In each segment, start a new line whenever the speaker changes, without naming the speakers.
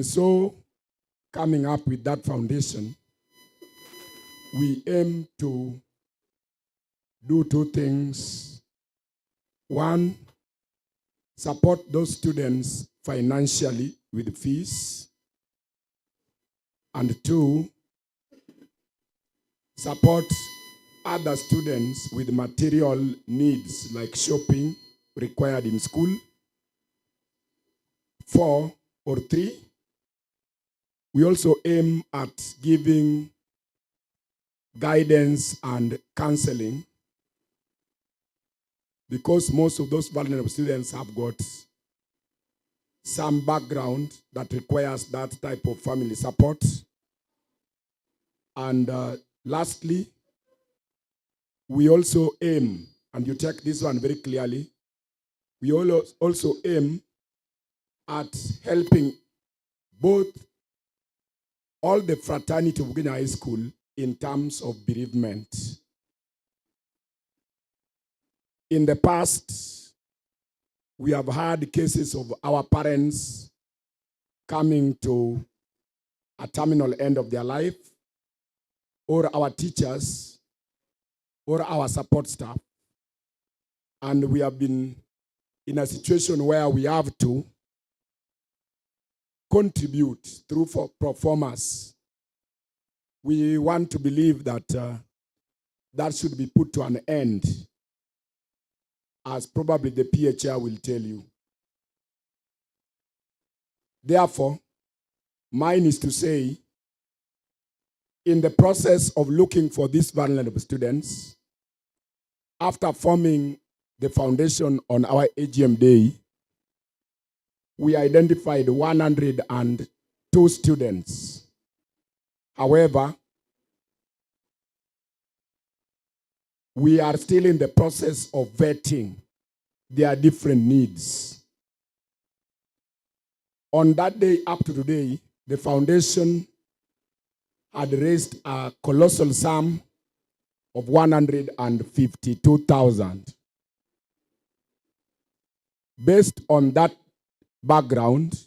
So, coming up with that foundation, we aim to do two things. One, support those students financially with fees. And two, support other students with material needs like shopping required in school. 4 or 3, we also aim at giving guidance and counseling, because most of those vulnerable students have got some background that requires that type of family support. And lastly, we also aim, and you take this one very clearly, we also aim at helping both all the fraternity of Guinea High School in terms of bereavement. In the past, we have had cases of our parents coming to a terminal end of their life, or our teachers, or our support staff. And we have been in a situation where we have to contribute through performers. We want to believe that that should be put to an end, as probably the PHR will tell you. Therefore, mine is to say, in the process of looking for these vulnerable students, after forming the foundation on our AGM day, we identified 102 students. However, we are still in the process of vetting their different needs. On that day up to today, the foundation had raised a colossal sum of 152,000. Based on that background,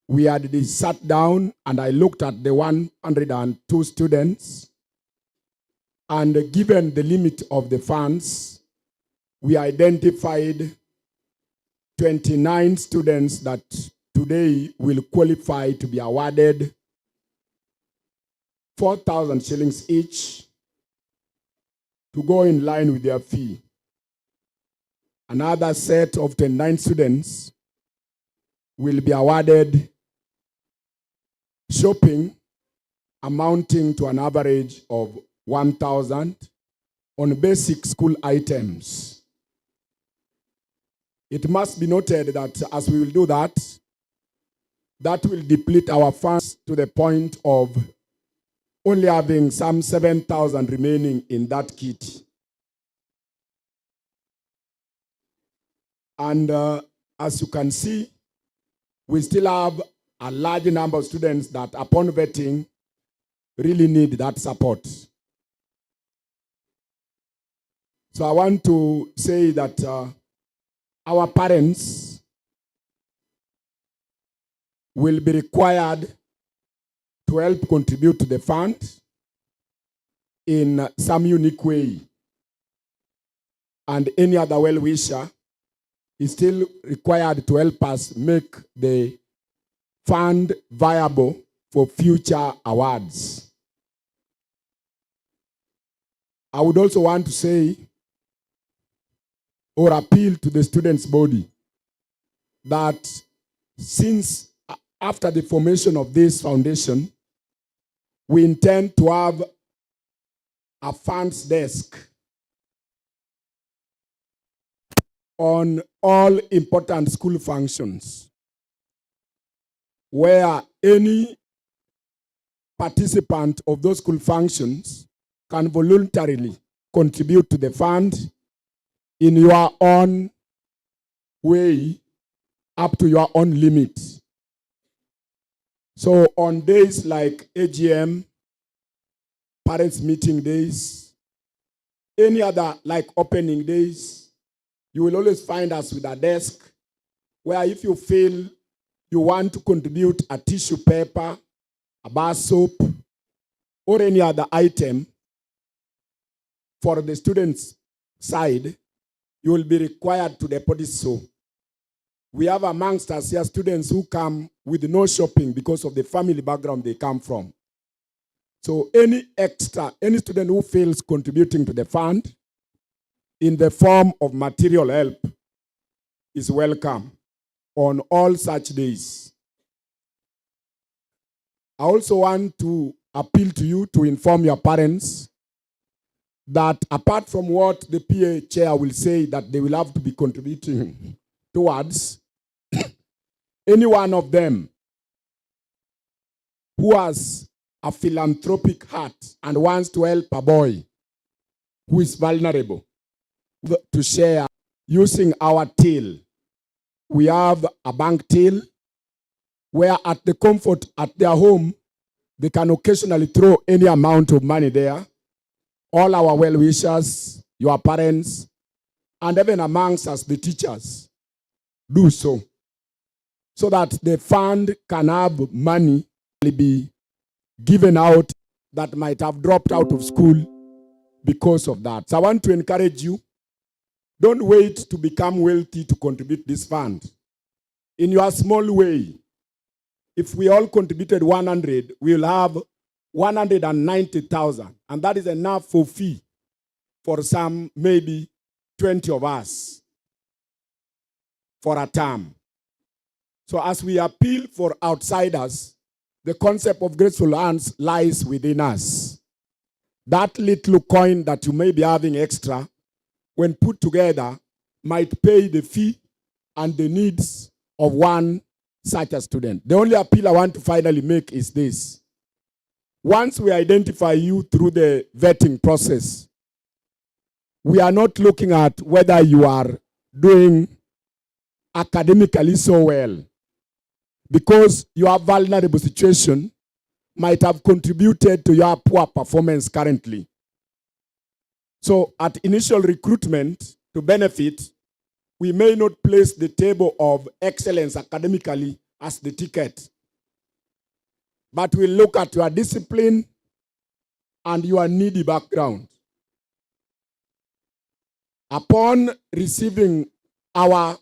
we had sat down and I looked at the 102 students, and given the limit of the funds, we identified 29 students that today will qualify to be awarded 4,000 shillings each to go in line with their fee. Another set of 29 students will be awarded shopping amounting to an average of 1,000 on basic school items. It must be noted that as we will do that, that will deplete our funds to the point of only having some 7,000 remaining in that kit. And as you can see, we still have a large number of students that upon vetting really need that support. So I want to say that our parents will be required to help contribute to the fund in some unique way. And any other well-wisher is still required to help us make the fund viable for future awards. I would also want to say or appeal to the students' body that since after the formation of this foundation, we intend to have a funds desk on all important school functions, where any participant of those school functions can voluntarily contribute to the fund in your own way, up to your own limit. So on days like AGM, parents meeting days, any other like opening days, you will always find us with a desk where if you feel you want to contribute a tissue paper, a bar soap, or any other item for the students' side, you will be required to deposit so. We have amongst us here students who come with no shopping because of the family background they come from. So any student who feels contributing to the fund in the form of material help is welcome on all such days. I also want to appeal to you to inform your parents that apart from what the PA chair will say that they will have to be contributing towards, any one of them who has a philanthropic heart and wants to help a boy who is vulnerable to share using our till. We have a bank till where at the comfort at their home, they can occasionally throw any amount of money there. All our well-wishers, your parents, and even amongst us, the teachers, do so. So that the fund can have money be given out that might have dropped out of school because of that. So I want to encourage you, don't wait to become wealthy to contribute this fund. In your small way, if we all contributed 100, we will have 190,000. And that is enough for fee for some, maybe 20 of us for a term. So as we appeal for outsiders, the concept of graceful hands lies within us. That little coin that you may be having extra, when put together, might pay the fee and the needs of one such a student. The only appeal I want to finally make is this. Once we identify you through the vetting process, we are not looking at whether you are doing academically so well, because your vulnerable situation might have contributed to your poor performance currently. So at initial recruitment, to benefit, we may not place the table of excellence academically as the ticket, but we'll look at your discipline and your needy background. Upon receiving our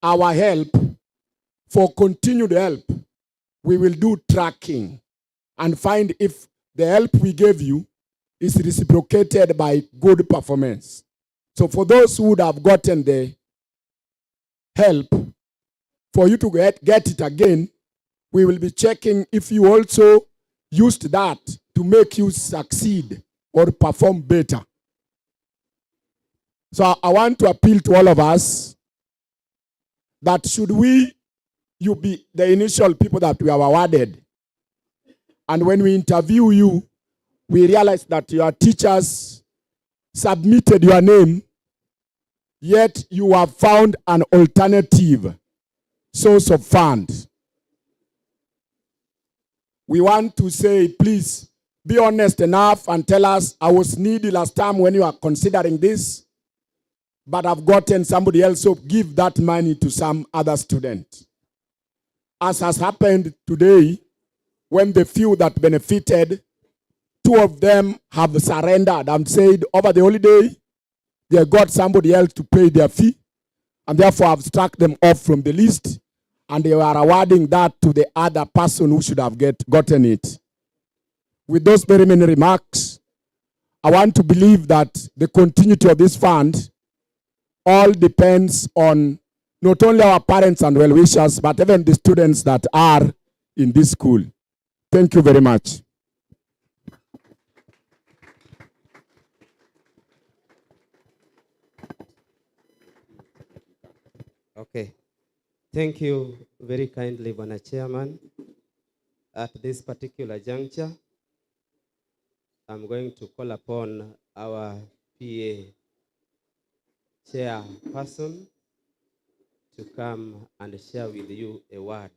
help, for continued help, we will do tracking and find if the help we gave you is reciprocated by good performance. So for those who would have gotten the help, for you to get it again, we will be checking if you also used that to make you succeed or perform better. So I want to appeal to all of us that should you be the initial people that we have awarded, and when we interview you, we realize that your teachers submitted your name, yet you have found an alternative source of funds. We want to say, please be honest enough and tell us, I was needy last time when you are considering this, but I've gotten somebody else, so give that money to some other student. As has happened today, when the few that benefited, 2 of them have surrendered and said over the holiday, they got somebody else to pay their fee, and therefore have struck them off from the list, and they are awarding that to the other person who should have gotten it. With those very many remarks, I want to believe that the continuity of this fund all depends on not only our parents and well-wishers, but even the students that are in this school. Thank you very much.
Okay. Thank you very kindly, Bwana Chairman. At this particular juncture, I'm going to call upon our PA chairperson to come and share with you a word.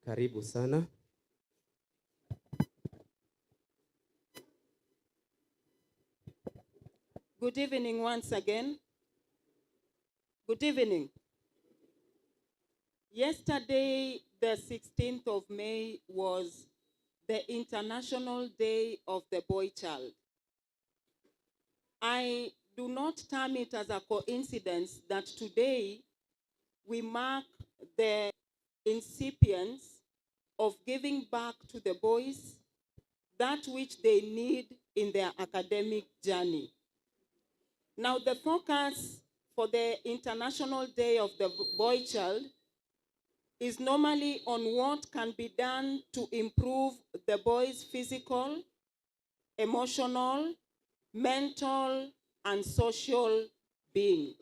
Karibu sana.
Good evening once again. Good evening. Yesterday, the 16th of May, was the International Day of the Boy Child. I do not term it as a coincidence that today we mark the incipience of giving back to the boys that which they need in their academic journey. Now, the focus for the International Day of the Boy Child is normally on what can be done to improve the boy's physical, emotional, mental, and social being.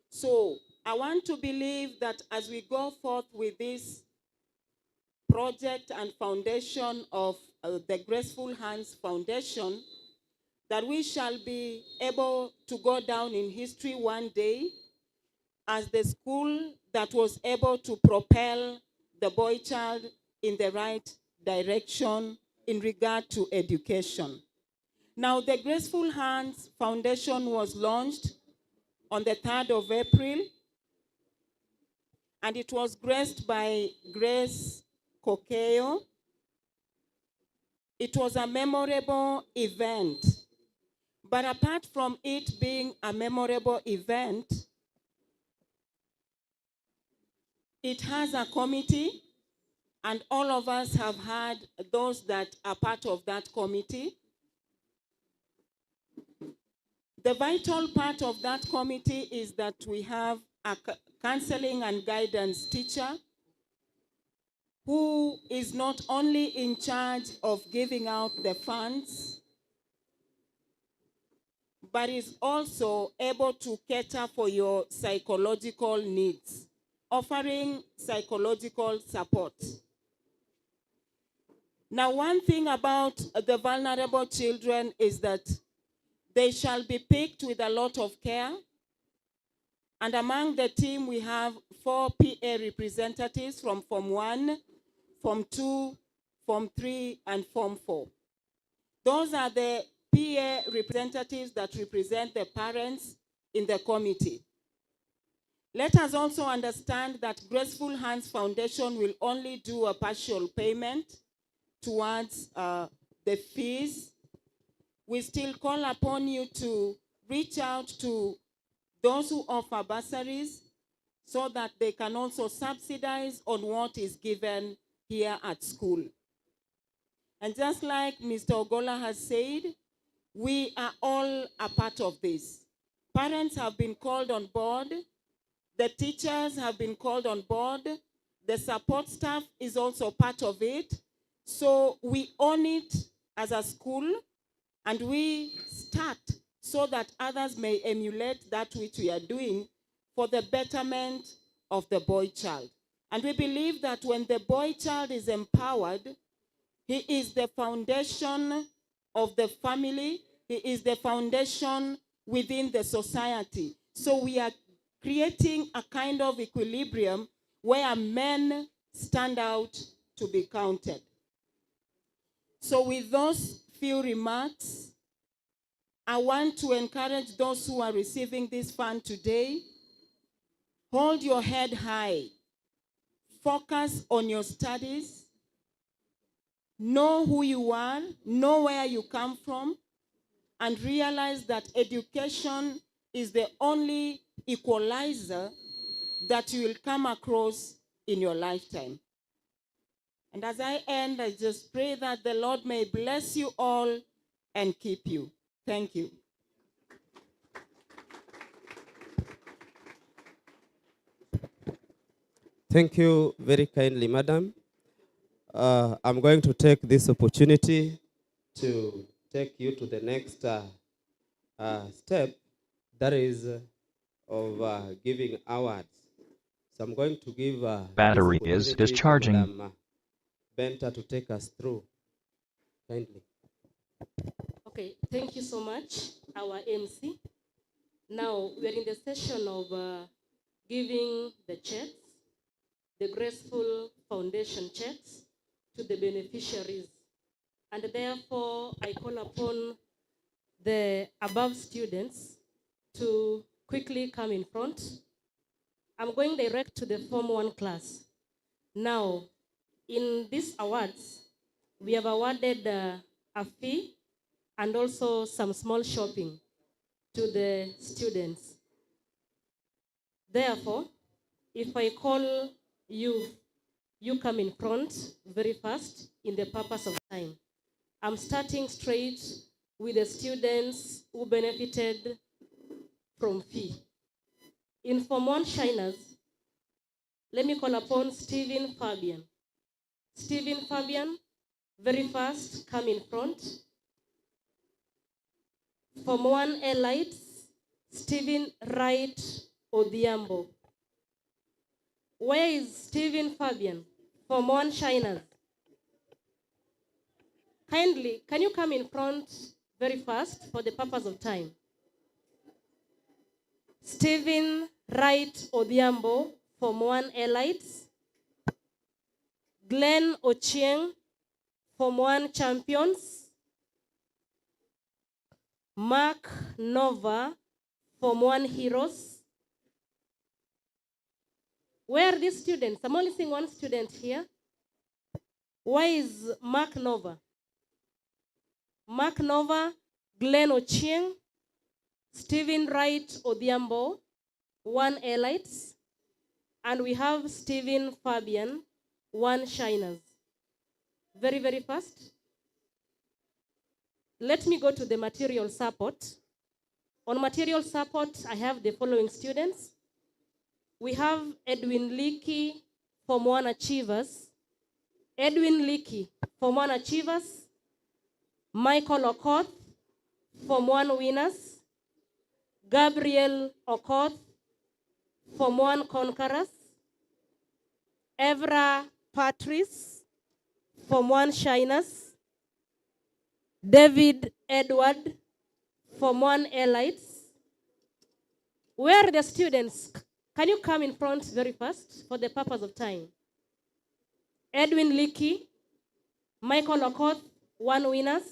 So I want to believe that as we go forth with this project and foundation of the Graceful Hands Foundation, that we shall be able to go down in history one day as the school that was able to propel the boy child in the right direction in regard to education. Now, the Graceful Hands Foundation was launched on the 3rd of April, and it was graced by Grace Kokeo. It was a memorable event. But apart from it being a memorable event, it has a committee, and all of us have had those that are part of that committee. The vital part of that committee is that we have a counseling and guidance teacher who is not only in charge of giving out the funds, but is also able to cater for your psychological needs, offering psychological support. Now, one thing about the vulnerable children is that they shall be picked with a lot of care. And among the team, we have 4 PA representatives from Form 1, Form 2, Form 3, and Form 4. Those are the PA representatives that represent the parents in the committee. Let us also understand that Graceful Hands Foundation will only do a partial payment towards the fees. We still call upon you to reach out to those who offer bursaries so that they can also subsidize on what is given here at school. And just like Mr. Ogola has said, we are all a part of this. Parents have been called on board. The teachers have been called on board. The support staff is also part of it. So we own it as a school, and we start so that others may emulate that which we are doing for the betterment of the boy child. And we believe that when the boy child is empowered, he is the foundation of the family. He is the foundation within the society. So we are creating a kind of equilibrium where men stand out to be counted. So with those few remarks, I want to encourage those who are receiving this fund today. Hold your head high. Focus on your studies. Know who you are, know where you come from, and realize that education is the only equalizer that you will come across in your lifetime. And as I end, I just pray that the Lord may bless you all and keep you. Thank you.
Thank you very kindly, Madam. I'm going to take this opportunity to take you to the next step, that is of giving awards. So I'm going to give
Battery is discharging.
to Madam Benta to take us through. Kindly.
Okay, thank you so much, our MC. Now, we are in the session of giving the checks, the Graceful Foundation checks, to the beneficiaries. And therefore, I call upon the above students to quickly come in front. I'm going direct to the Form 1 class. Now, in these awards, we have awarded a fee and also some small shopping to the students. Therefore, if I call you, you come in front very fast in the purpose of time. I'm starting straight with the students who benefited from fee. In Form 1 shiners, let me call upon Stephen Fabian. Stephen Fabian, very fast, come in front. Form 1 elites, Stephen Wright Odhiambo. Where is Stephen Fabian? Form 1 shiners. Kindly, can you come in front very fast for the purpose of time? Stephen Wright Odhiambo, Form 1 elites. Glenn Ochieng, Form 1 champions. Mark Nova, Form 1 heroes. Where are these students? I'm only seeing one student here. Where is Mark Nova? Mark Nova, Glenn Ochieng, Stephen Wright Odhiambo, 1 elites. And we have Stephen Fabian, 1 shiners. Very, very fast. Let me go to the material support. On material support, I have the following students. We have Edwin Leakey, Form 1 achievers. Edwin Leakey, Form 1 achievers. Michael Okoth, Form 1 winners. Gabriel Okoth, Form 1 conquerors. Evra Patrice, Form 1 shiners. David Edward, Form 1 elites. Where are the students? Can you come in front very fast for the purpose of time? Edwin Leakey, Michael Okoth, 1 winners.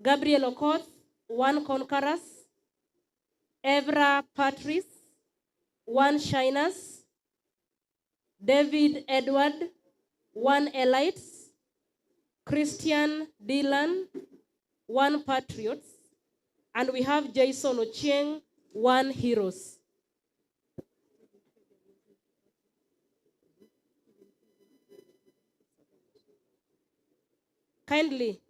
Gabriel Okoth, 1 conquerors. Evra Patrice, 1 shiners. David Edward, 1 elites. Christian Dylan, 1 patriots. And we have Jason Ochieng, 1 heroes. Kindly,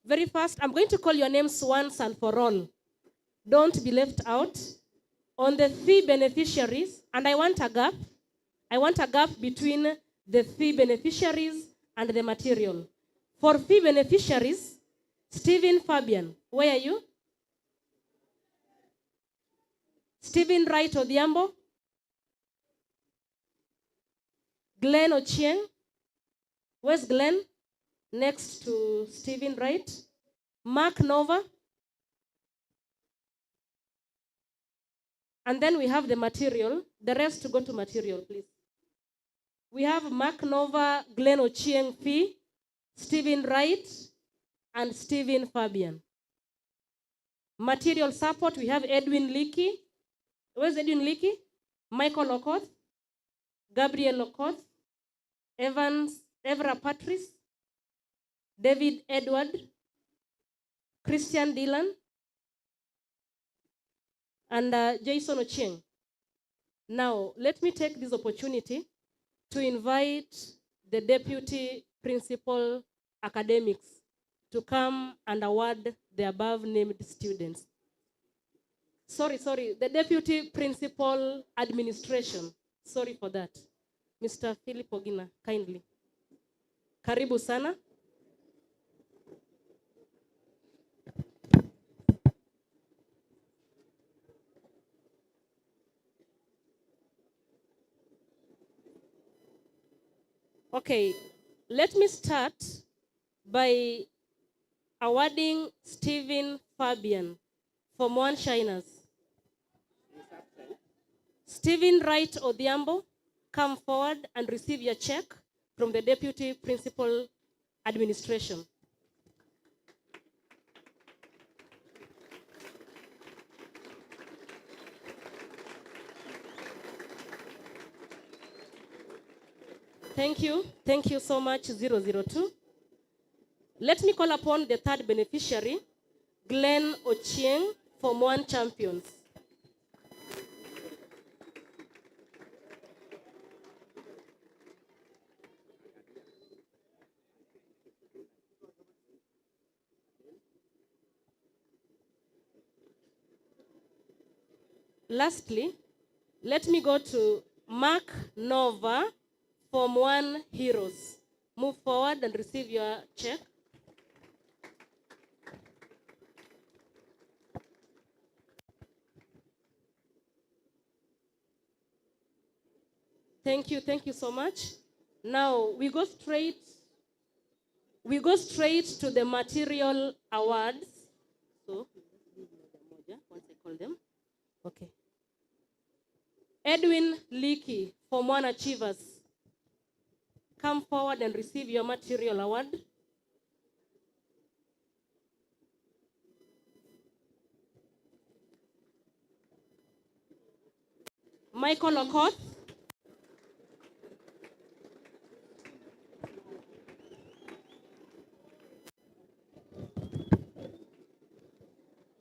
very fast, I'm going to call your names once and for all. Don't be left out. On the fee beneficiaries, and I want a gap. I want a gap between the fee beneficiaries and the material. For fee beneficiaries, Stephen Fabian, where are you? Stephen Wright Odhiambo. Glenn Ochieng. Where's Glenn? Next to Stephen Wright. Mark Nova. And then we have the material. The rest to go to material, please. We have Mark Nova, Glenn Ochieng Fee, Stephen Wright, and Stephen Fabian. Material support, we have Edwin Leakey. Where's Edwin Leakey? Michael Okoth, Gabriel Okoth, Evra Patrice, David Edward, Christian Dylan, and Jason Ochieng. Now, let me take this opportunity to invite the Deputy Principal Academics to come and award the above named students. Sorry, the Deputy Principal Administration. Sorry for that. Mr. Philip Ogina, kindly. Karibu sana. Okay, let me start by awarding Stephen Fabian, Form 1 shiners. Stephen Wright Odhiambo, come forward and receive your check from the Deputy Principal Administration. Thank you. Thank you so much, 002. Let me call upon the third beneficiary, Glenn Ochieng, Form 1 champions. Lastly, let me go to Mark Nova, Form 1 heroes. Move forward and receive your check. Thank you so much. Now we go straight to the material awards. So, once I call them. Okay. Edwin Leakey, Form 1 achievers. Come forward and receive your material award. Michael Okoth.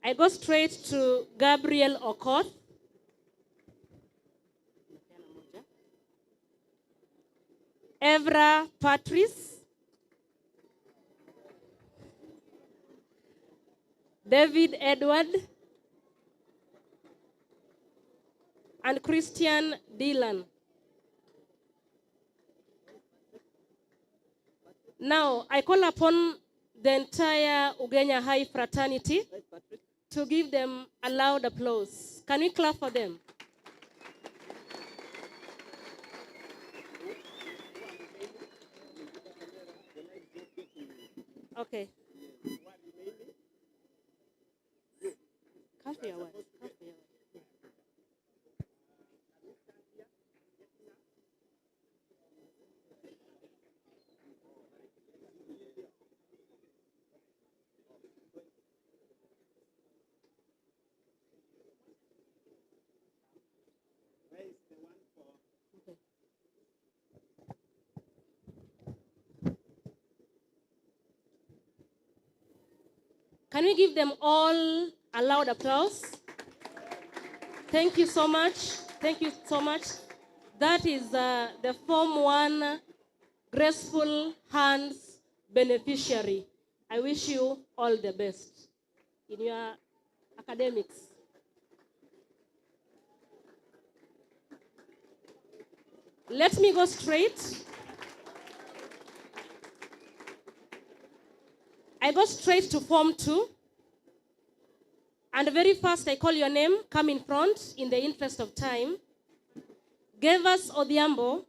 I go straight to Gabriel Okoth. Evra Patrice. David Edward. And Christian Dylan. Now, I call upon the entire Ugenya High fraternity to give them a loud applause. Can we clap for them? Okay. Come for your words. Come for your words. Can we give them all a loud applause? Thank you so much. Thank you so much. That is the Form 1 Graceful Hands beneficiary. I wish you all the best in your academics. Let me go straight. I go straight to Form 2. And very fast, I call your name. Come in front in the interest of time. Gevas Odhiambo.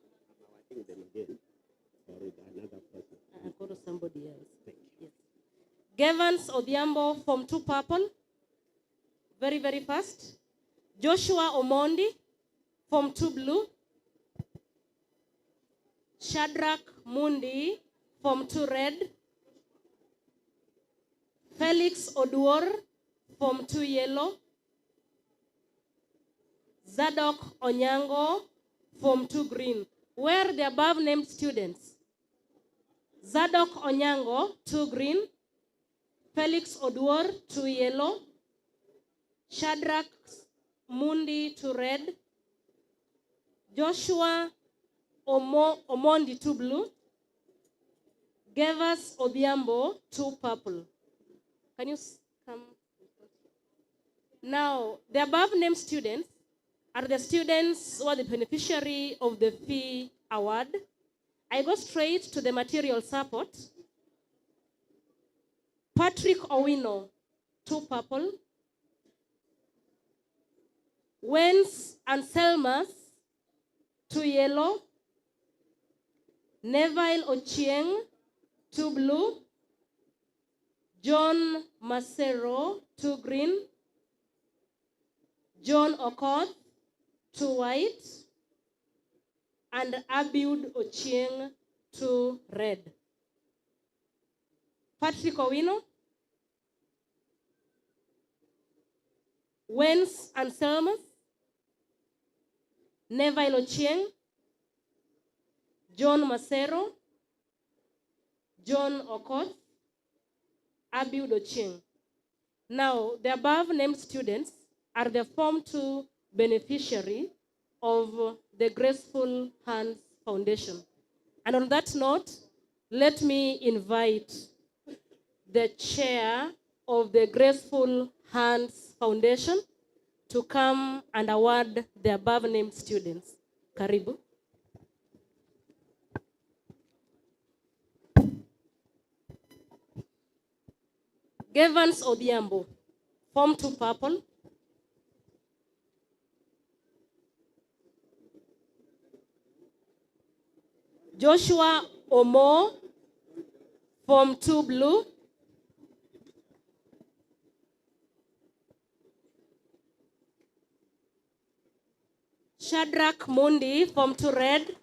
I'll go to somebody else. Yes. Gevans Odhiambo, Form 2 purple. Very, very fast. Joshua Omondi, Form 2 blue. Shadrach Mundi, Form 2 red. Felix Oduor, Form 2 yellow. Zadok Onyango, Form 2 green. Where the above named students? Zadok Onyango, 2 green. Felix Oduor, 2 yellow. Shadrach Mundi, 2 red. Joshua Omondi, 2 blue. Gevas Odhiambo, 2 purple. Can you come? Now, the above named students are the students who are the beneficiary of the fee award. I go straight to the material support. Patrick Owino, 2 purple. Wens and Selmas, 2 yellow. Neville Ochieng, 2 blue. John Macero, 2 green. John Okoth, 2 white. And Abiud Ochieng, 2 red. Patrick Owino. Wens and Selmas. Neville Ochieng. John Masero, John Okoth, Abiud Ochieng. Now, the above named students are the Form 2 beneficiary of the Graceful Hands Foundation. And on that note, let me invite the chair of the Graceful Hands Foundation to come and award the above named students. Karibu. Gevans Odhiambo, Form 2 Purple. Joshua Omo, Form 2 Blue. Shadrach Mundi, Form 2 Red.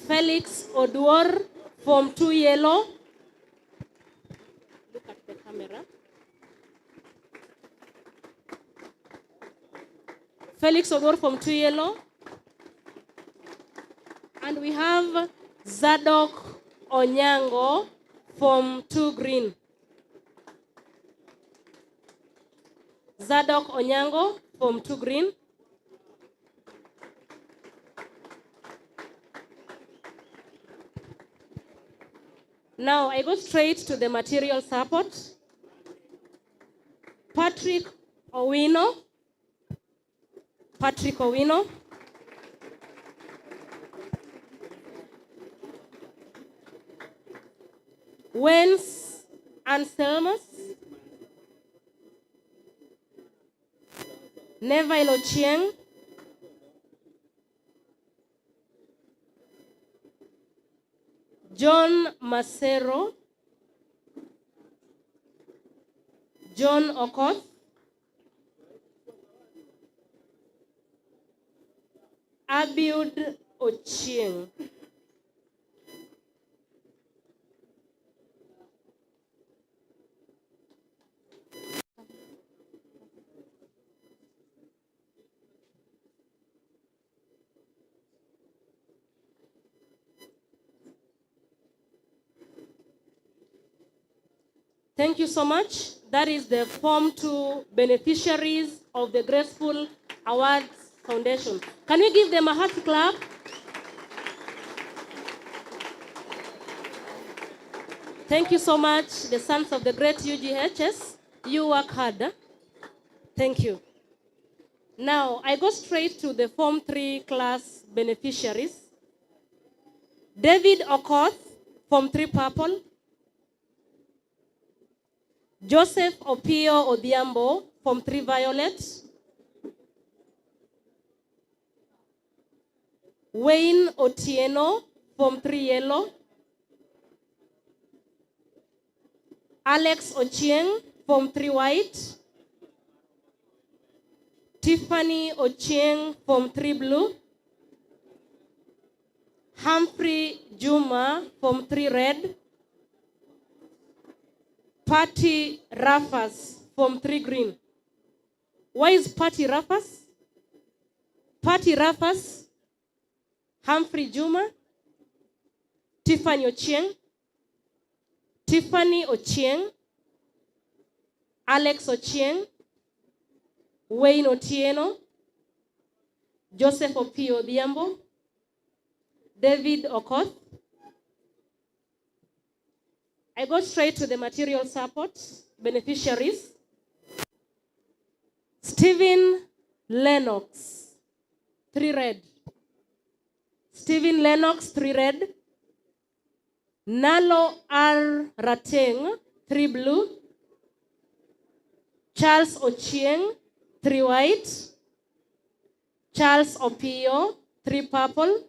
Felix Oduor, Form 2 Yellow. Look at the camera. Felix Oduor, Form 2 Yellow. And we have Zadok Onyango, Form 2 Green. Zadok Onyango, Form 2 Green. Now I go straight to the material support. Patrick Owino. Patrick Owino. Wens Anselmus. Neville Ochieng. John Masero. John Okoth. Abiud Ochieng. Thank you so much. That is the Form 2 beneficiaries of the Graceful Awards Foundation. Can we give them a hearty clap? Thank you so much, the sons of the great UGHS. You work hard. Huh? Thank you. Now, I go straight to the Form 3 class beneficiaries. David Okoth, Form 3 Purple. Joseph Opio Odhiambo, Form 3 Violet. Wayne Otieno, Form 3 Yellow. Alex Ochieng, Form 3 White. Tiffany Ochieng, Form 3 Blue. Humphrey Juma, Form 3 Red. Patty Raffas, Form 3 Green. Why is Patty Raffas? Patty Raffas, Humphrey Juma, Tiffany Ochieng, Tiffany Ochieng, Alex Ochieng, Wayne Otieno, Joseph Opio Odhiambo, David Okoth. I go straight to the material support beneficiaries. Stephen Lennox, 3 red. Stephen Lennox, 3 red. Nalo R. Rateng, 3 blue. Charles Ochieng, 3 white. Charles Opio, 3 purple.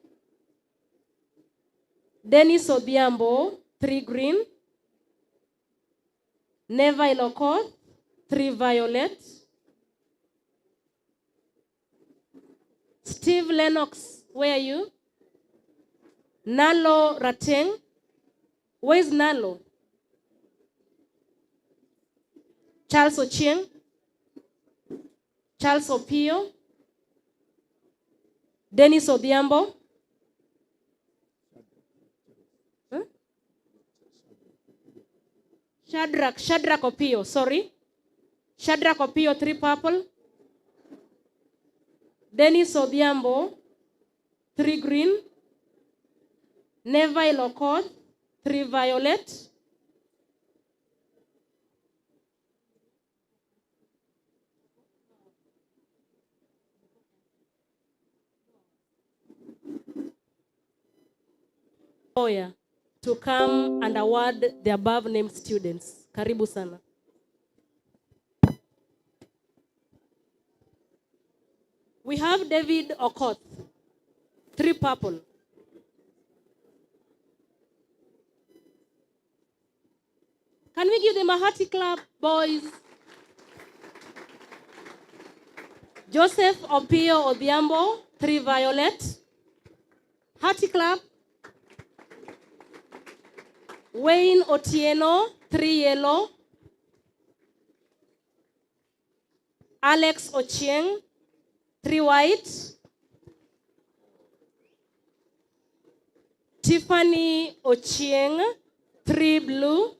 Dennis Odhiambo, 3 green. Neville Okoth, 3 violet. Steve Lennox, where are you? Nalo Rateng. Where is Nalo? Charles Ochieng. Charles Opio. Dennis Odhiambo. Huh? Shadrach Opio, sorry. Shadrach Opio, 3 purple. Dennis Odhiambo, 3 green. Neville Okoth, 3 violet. To come and award the above named students. Karibu sana. We have David Okoth, 3 purple. Can we give them a hearty clap, boys? Joseph Opio Odhiambo, 3 violet. Hearty clap. Wayne Otieno, 3 yellow. Alex Ochieng, 3 white. Tiffany Ochieng, 3 blue.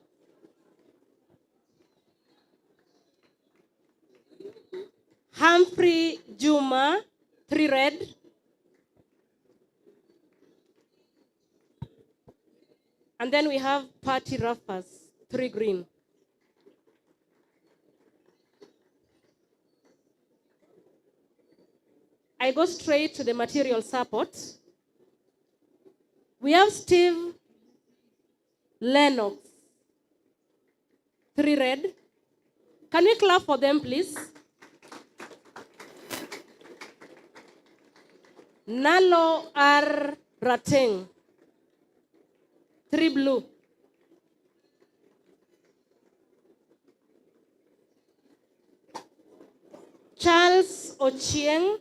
Humphrey Juma, 3 red. And then we have Patty Raffas, 3 green. I go straight to the material support. We have Steve Lennox, 3 red. Can we clap for them, please? Nalo R. Rateng, 3 blue. Charles Ochieng,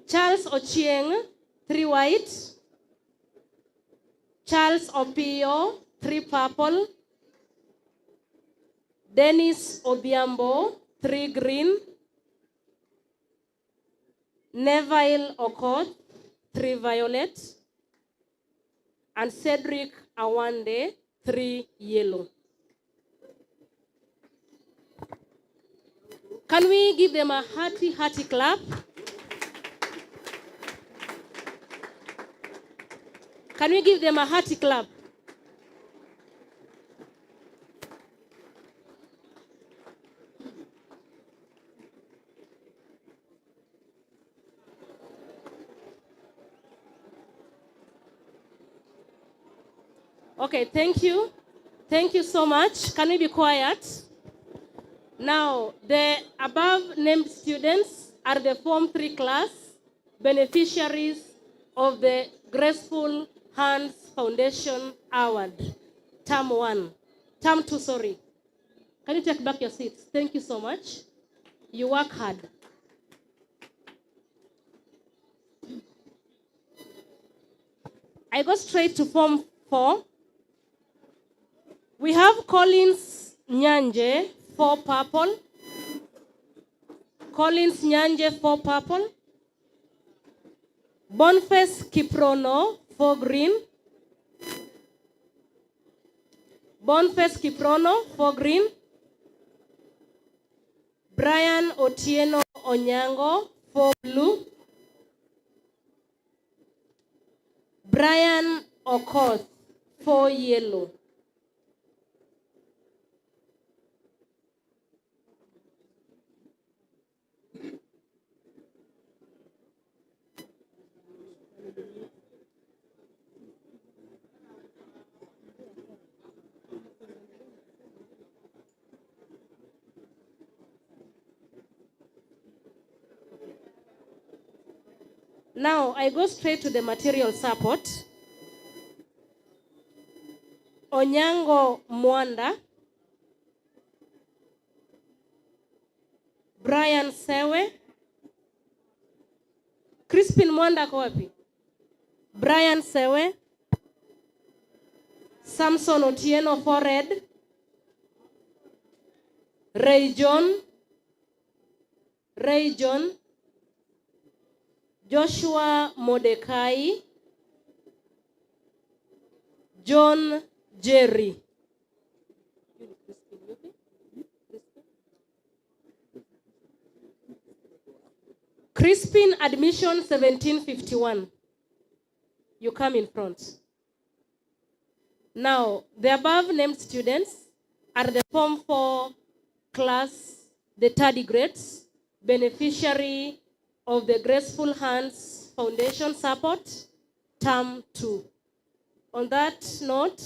Charles Ochieng, 3 white. Charles Opio, 3 purple. Dennis Odhiambo, 3 green. Neville Okoth, 3 violet. And Cedric Awande, 3 yellow. Can we give them a hearty clap? Can we give them a hearty clap? Okay, thank you. Thank you so much. Can we be quiet? Now, the above named students are the Form 3 class beneficiaries of the Graceful Hands Foundation Award, Term 1. Term 2, sorry. Can you take back your seats? Thank you so much. You work hard. I go straight to Form 4. We have Collins Nyanje, 4 purple. Collins Nyanje, 4 purple. Boniface Kiprono, 4 green. Boniface Kiprono, 4 green. Brian Otieno Onyango, 4 blue. Brian Okoth, 4 yellow. Now, I go straight to the material support. Onyango Mwanda, Brian Sewe, Crispin Mwanda kwa wapi? Brian Sewe, Samson Otieno, 4 red. Ray John, Joshua Mordecai, John Jerry. Crispin admission 1751. You come in front. Now, the above named students are the Form 4 class, the third grades, beneficiary of the Graceful Hands Foundation Support, Term 2. On that note,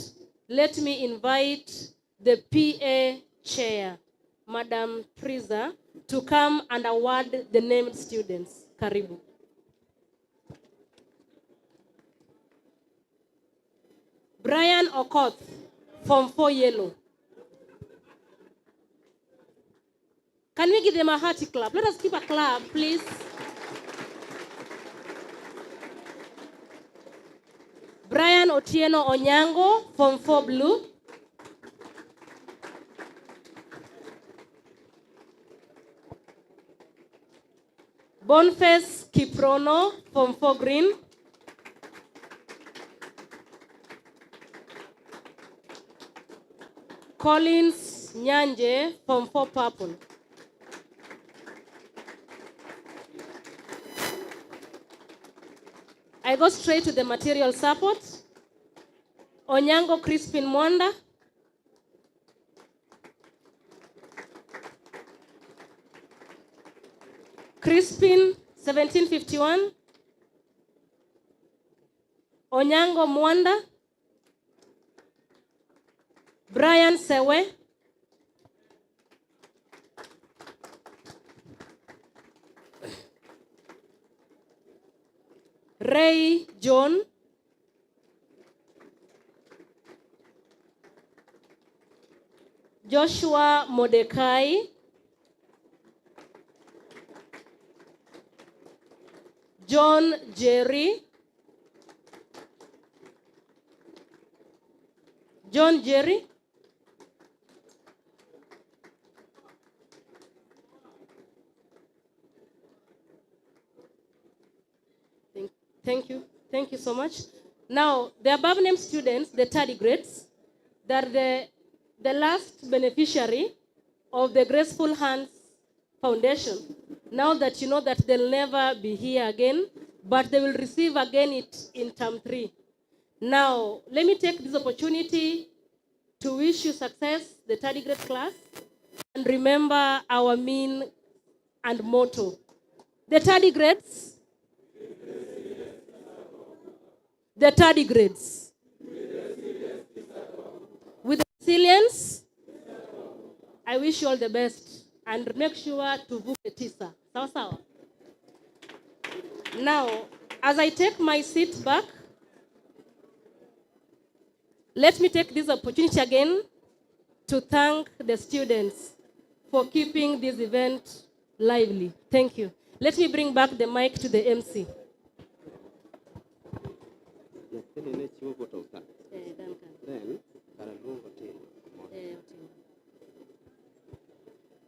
let me invite the PA Chair, Madam Teresa, to come and award the named students. Karibu. Brian Okoth, Form 4 Yellow. Can we give them a hearty clap? Let us give a clap, please. Brian Otieno Onyango, Form 4 Blue. Boniface Kiprono, Form 4 Green. Collins Nyanje, Form 4 Purple. I go straight to the material support. Onyango Crispin Mwanda. Crispin 1751. Onyango Mwanda. Brian Sewe. Ray John. Joshua Mordecai. John Jerry. John Jerry. Thank you. Thank you so much. Now, the above named students, the third grades, they're the last beneficiary of the Graceful Hands Foundation. Now that you know that they'll never be here again, but they will receive again it in term 3. Now, let me take this opportunity to wish you success, the third grade class, and remember our mean and motto. The third grades, the third grades. With resilience, I wish you all the best and make sure to book the TISA. Sawa sawa. Now, as I take my seat back, let me take this opportunity again to thank the students for keeping this event lively. Thank you. Let me bring back the mic to the MC.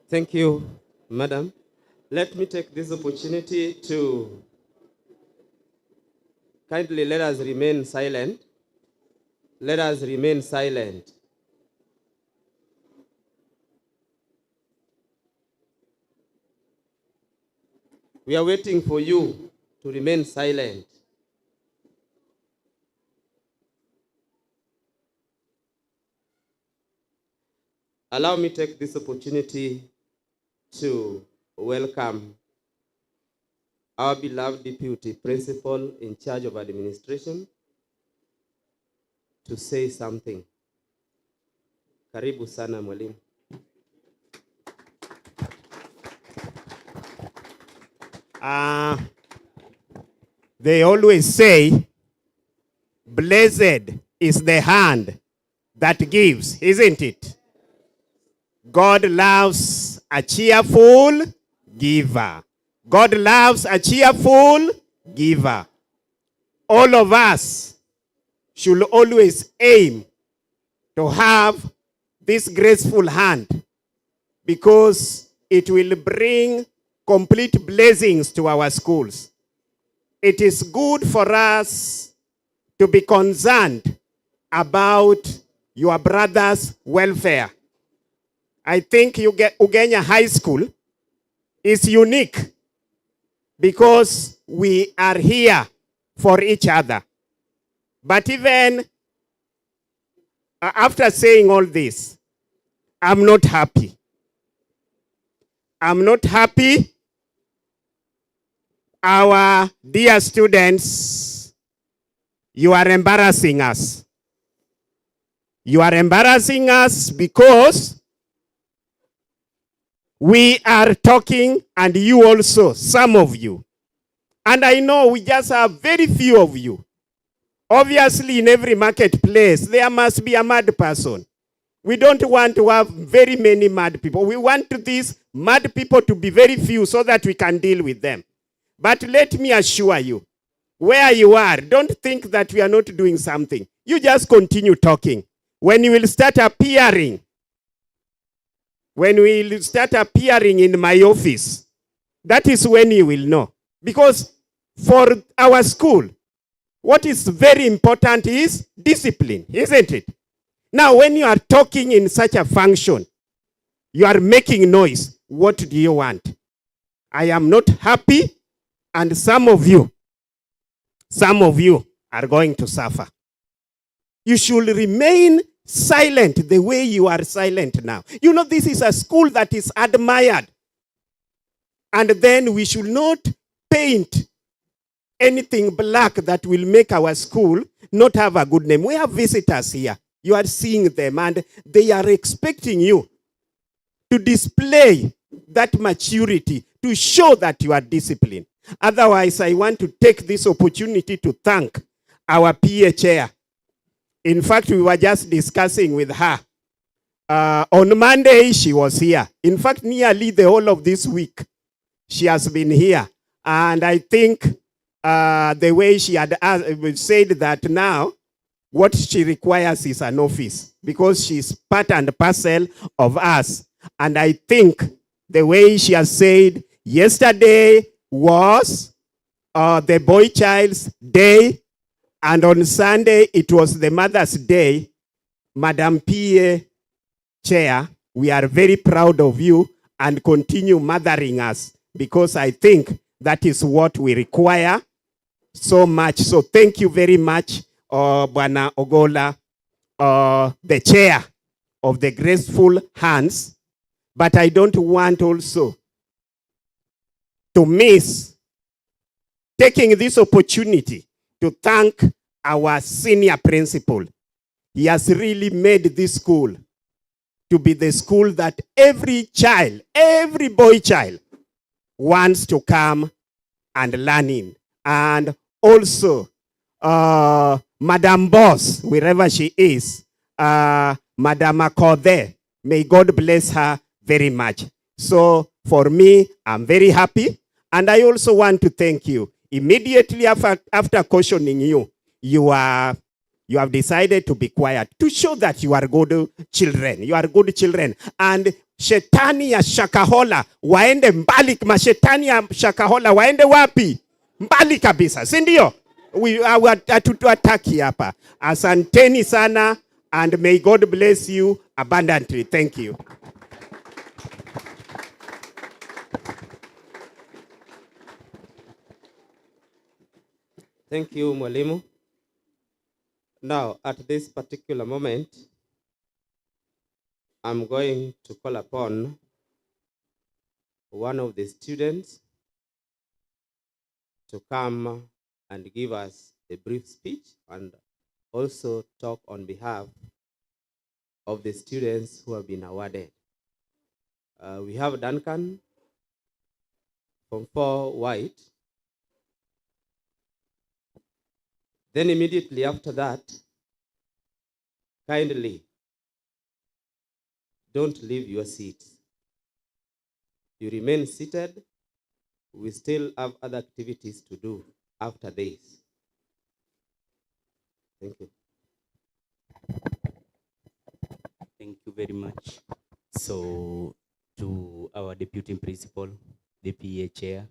Thank you, Madam. Let me take this opportunity to kindly let us remain silent. Let us remain silent. We are waiting for you to remain silent. Allow me to take this opportunity to welcome our beloved Deputy Principal in charge of administration to say something. Karibu sana mwalimu.
They always say, blessed is the hand that gives, isn't it? God loves a cheerful giver. God loves a cheerful giver. All of us should always aim to have this graceful hand, because it will bring complete blessings to our schools. It is good for us to be concerned about your brother's welfare. I think Ugenya High School is unique because we are here for each other. But even after saying all this, I'm not happy. I'm not happy. Our dear students, you are embarrassing us. You are embarrassing us because we are talking, and you also, some of you. And I know we just have very few of you. Obviously, in every marketplace, there must be a mad person. We don't want to have very many mad people. We want these mad people to be very few so that we can deal with them. But let me assure you, where you are, don't think that we are not doing something. You just continue talking. When you will start appearing, in my office, that is when you will know. Because for our school, what is very important is discipline, isn't it? Now, when you are talking in such a function, you are making noise. What do you want? I am not happy, and some of you are going to suffer. You should remain silent the way you are silent now. You know, this is a school that is admired. And then we should not paint anything black that will make our school not have a good name. We have visitors here. You are seeing them, and they are expecting you to display that maturity, to show that you are disciplined. Otherwise, I want to take this opportunity to thank our PA chair. In fact, we were just discussing with her. On Monday, she was here. In fact, nearly the whole of this week, she has been here. And I think the way she had said that now, what she requires is an office, because she's part and parcel of us. And I think the way she has said, yesterday was the boy child's day, and on Sunday it was the Mother's Day. Madam PA Chair, we are very proud of you, and continue mothering us, because I think that is what we require so much. So thank you very much, Bwana Ogola, the chair of the Graceful Hands. But I don't want also to miss taking this opportunity to thank our senior principal. He has really made this school to be the school that every child, every boy child wants to come and learn in. And also, Madam Boss, wherever she is, Madam Akode, may God bless her very much. So for me, I'm very happy. And I also want to thank you. Immediately after cautioning you, you have decided to be quiet, to show that you are good children. You are good children. And shetani ya Shakahola waende mbali. Mashetani ya Shakahola waende wapi? Mbali kabisa, si ndio? Hatutuataki hapa. Asanteni sana, and may God bless you abundantly. Thank you.
Thank you, Mwalimu. Now, at this particular moment, I'm going to call upon one of the students to come and give us a brief speech, and also talk on behalf of the students who have been awarded. We have Duncan from 4 White. Then immediately after that, kindly don't leave your seat. You remain seated. We still have other activities to do after this. Thank you.
Thank you very much. So, to our deputy principal, the PA chair,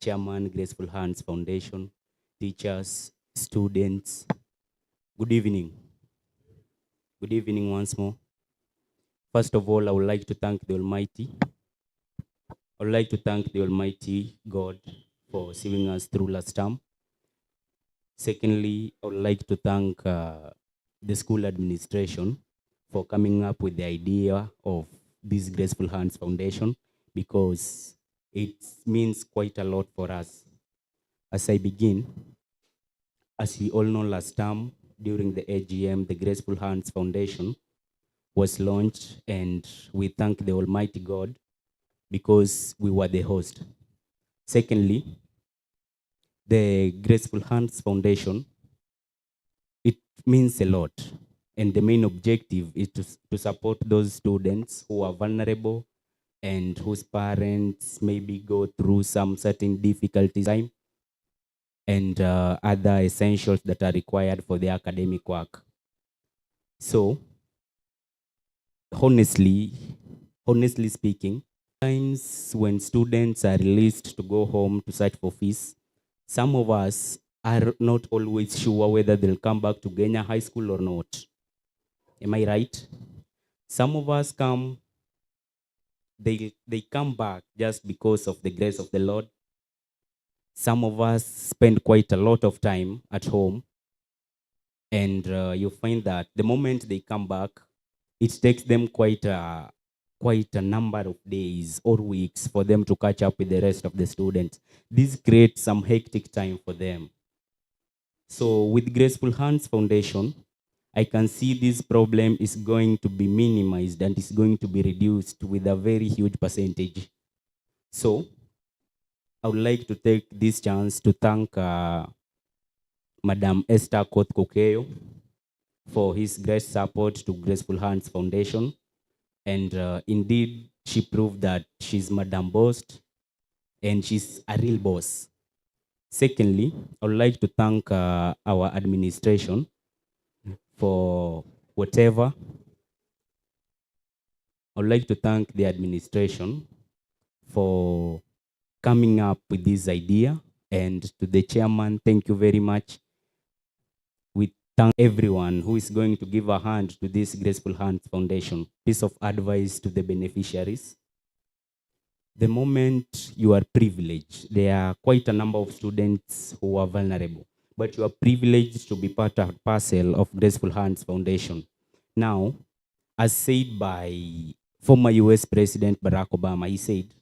chairman, Graceful Hands Foundation, teachers, students. Good evening. Good evening once more. First of all, I would like to thank the Almighty. I would like to thank the Almighty God for seeing us through last term. Secondly, I would like to thank the school administration for coming up with the idea of this Graceful Hands Foundation, because it means quite a lot for us. As I begin, as we all know, last term during the AGM, the Graceful Hands Foundation was launched, and we thank the Almighty God because we were the host. Secondly, the Graceful Hands Foundation, it means a lot. And the main objective is to support those students who are vulnerable and whose parents maybe go through some certain difficulties time and other essentials that are required for their academic work. So, honestly speaking, times when students are released to go home to search for fees, some of us are not always sure whether they'll come back to Kenya High School or not. Am I right? Some of us they come back just because of the grace of the Lord. Some of us spend quite a lot of time at home, and you find that the moment they come back, it takes them quite a number of days or weeks for them to catch up with the rest of the students. This creates some hectic time for them. So with Graceful Hands Foundation, I can see this problem is going to be minimized and is going to be reduced with a very huge percentage. So I would like to take this chance to thank Madam Esther Kotkokeo for his great support to Graceful Hands Foundation. And indeed, she proved that she's Madam Boss and she's a real boss. Secondly, I would like to thank our administration for whatever. I would like to thank the administration for coming up with this idea, and to the chairman, thank you very much. We thank everyone who is going to give a hand to this Graceful Hands Foundation. Piece of advice to the beneficiaries. The moment you are privileged, there are quite a number of students who are vulnerable, but you are privileged to be part and parcel of Graceful Hands Foundation. Now, as said by former US President Barack Obama, he said,